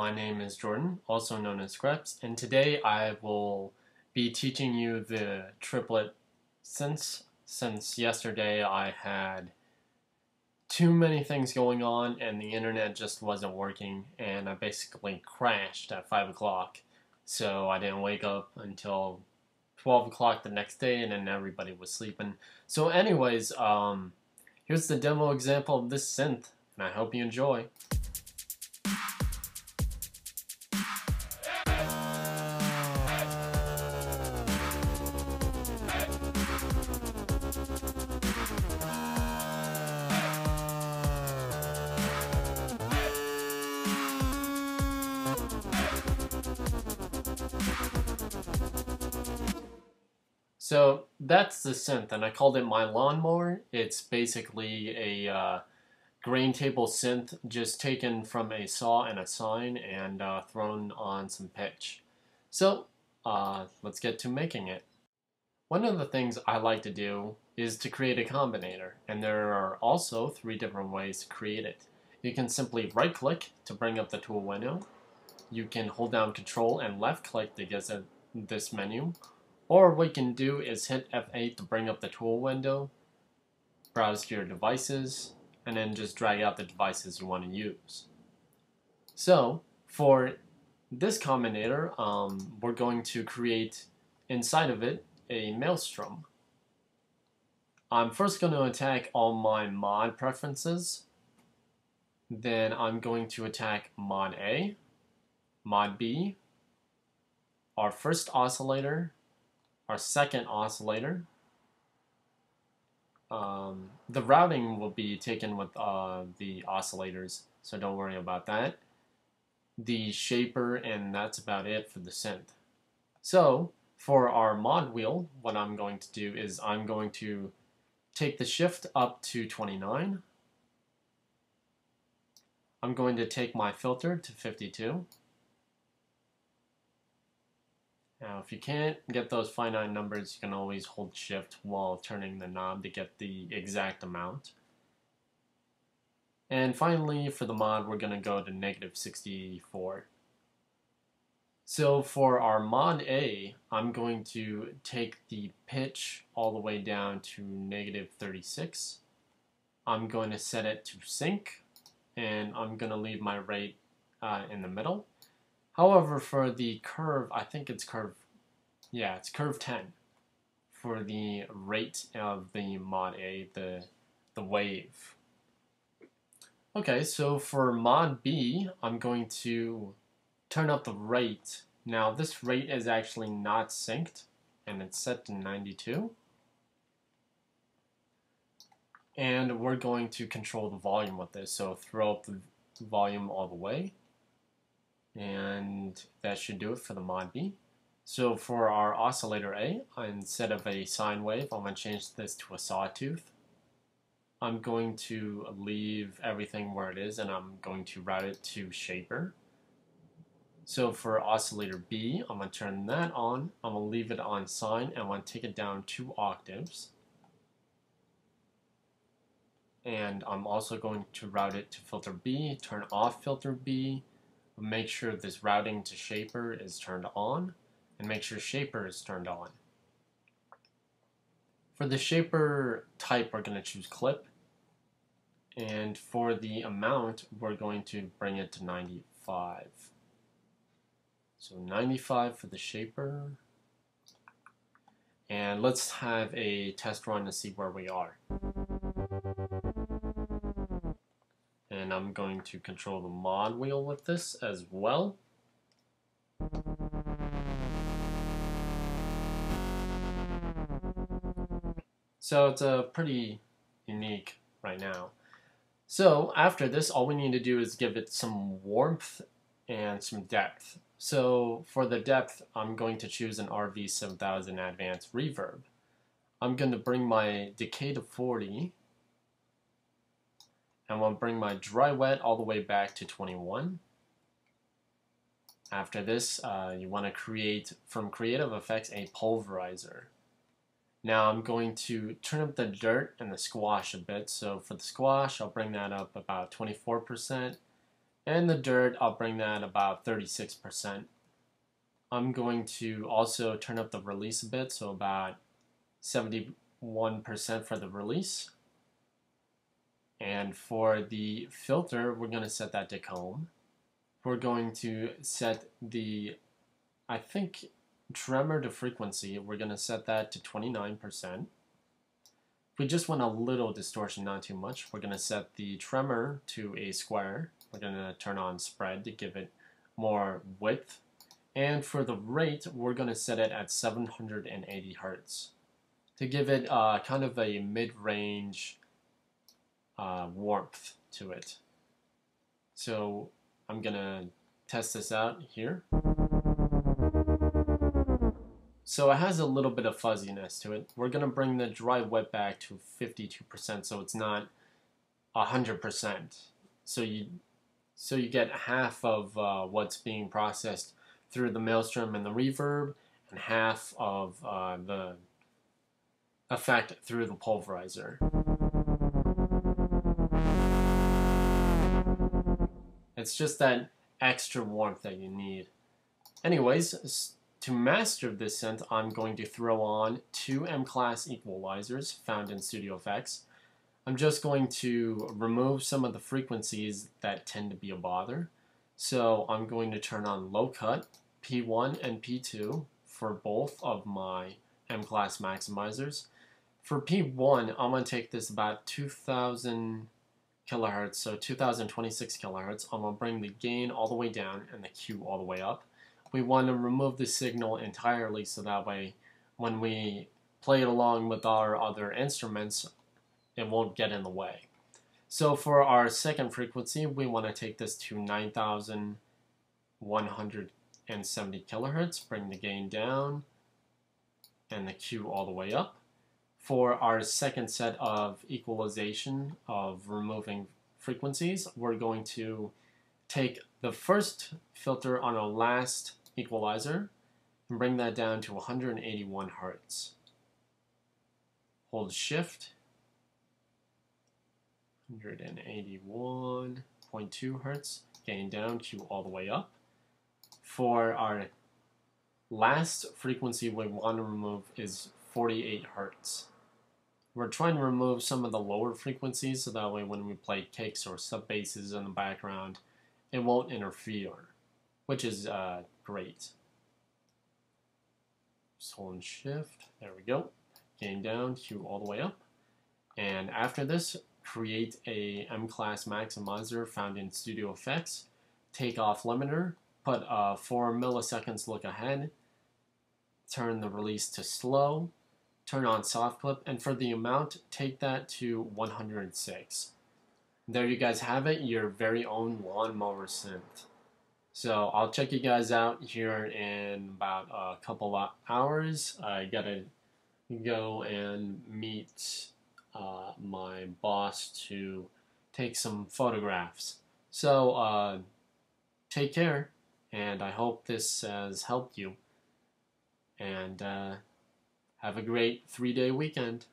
my name is Jordan, also known as Scraps, and today I will be teaching you the triplet synths. Since yesterday I had too many things going on and the internet just wasn't working, and I basically crashed at 5 o'clock, so I didn't wake up until 12 o'clock the next day, and then everybody was sleeping. So anyways, here's the demo example of this synth, and I hope you enjoy. So that's the synth, and I called it my lawnmower. It's basically a grain table synth just taken from a saw and a sine and thrown on some pitch. So let's get to making it. One of the things I like to do is to create a combinator, and there are also 3 different ways to create it. You can simply right click to bring up the tool window. You can hold down Control and left click to get this menu. Or what you can do is hit F8 to bring up the tool window, browse to your devices, and then just drag out the devices you want to use. So for this combinator, we're going to create inside of it a maelstrom. I'm first going to attack all my mod preferences. Then I'm going to attack mod A, mod B, our first oscillator, our second oscillator. The routing will be taken with the oscillators, so don't worry about that. The shaper, and that's about it for the synth. So for our mod wheel, what I'm going to do is I'm going to take the shift up to 29. I'm going to take my filter to 52. Now, if you can't get those finite numbers, you can always hold shift while turning the knob to get the exact amount. And finally, for the mod, we're going to go to -64. So for our mod A, I'm going to take the pitch all the way down to -36. I'm going to set it to sync, and I'm going to leave my rate in the middle. However, for the curve, I think it's curve 10 for the rate of the mod A, the wave. Okay, so for mod B, I'm going to turn up the rate. Now this rate is actually not synced, and it's set to 92. And we're going to control the volume with this, so throw up the volume all the way. And that should do it for the mod B. So for our oscillator A, instead of a sine wave, I'm going to change this to a sawtooth. I'm going to leave everything where it is, and I'm going to route it to shaper. So for oscillator B, I'm going to turn that on. I'm going to leave it on sine, and I'm going to take it down 2 octaves. And I'm also going to route it to filter B, turn off filter B, make sure this routing to shaper is turned on, and make sure shaper is turned on. For the shaper type, we're going to choose clip, and for the amount, we're going to bring it to 95. So 95 for the shaper, and let's have a test run to see where we are. And I'm going to control the mod wheel with this as well. So it's pretty unique right now. So after this, all we need to do is give it some warmth and some depth. So for the depth, I'm going to choose an RV7000 Advanced Reverb. I'm going to bring my decay to 40. I'm going to bring my dry wet all the way back to 21. After this, you want to create from Creative Effects a pulverizer. Now I'm going to turn up the dirt and the squash a bit. So for the squash, I'll bring that up about 24%. And the dirt, I'll bring that about 36%. I'm going to also turn up the release a bit, so about 71% for the release. And for the filter, we're going to set that to comb. We're going to set the, I think, tremor to frequency. We're going to set that to 29%. If we just want a little distortion, not too much, we're going to set the tremor to a square. We're going to turn on spread to give it more width. And for the rate, we're going to set it at 780 Hertz to give it kind of a mid-range warmth to it. So I'm going to test this out here. So it has a little bit of fuzziness to it. We're going to bring the dry wet back to 52% so it's not 100%. So you get half of what's being processed through the maelstrom and the reverb, and half of the effect through the pulverizer. It's just that extra warmth that you need. Anyways, to master this synth, I'm going to throw on 2 M-class equalizers found in Studio Effects. I'm just going to remove some of the frequencies that tend to be a bother. So I'm going to turn on low cut, P1 and P2 for both of my M-class maximizers. For P1, I'm going to take this about 2000 kilohertz, so 2026 kilohertz. I'm going to bring the gain all the way down and the Q all the way up. We want to remove the signal entirely so that way when we play it along with our other instruments, it won't get in the way. So for our second frequency, we want to take this to 9170 kilohertz, bring the gain down and the Q all the way up. For our second set of equalization of removing frequencies, we're going to take the first filter on our last equalizer and bring that down to 181 Hertz. Hold Shift, 181.2 Hertz, gain down, Q all the way up. For our last frequency we want to remove is 48 Hertz. We're trying to remove some of the lower frequencies so that way when we play kicks or sub basses in the background, it won't interfere, which is great. Just hold Shift, there we go. Gain down, Q all the way up. And after this, create a M-class maximizer found in Studio Effects. Take off limiter, put 4 milliseconds look ahead, turn the release to slow, turn on soft clip, and for the amount, take that to 106. There you guys have it, your very own lawnmower synth. So I'll check you guys out here in about a couple of hours. I gotta go and meet my boss to take some photographs. So take care, and I hope this has helped you. And have a great 3-day weekend.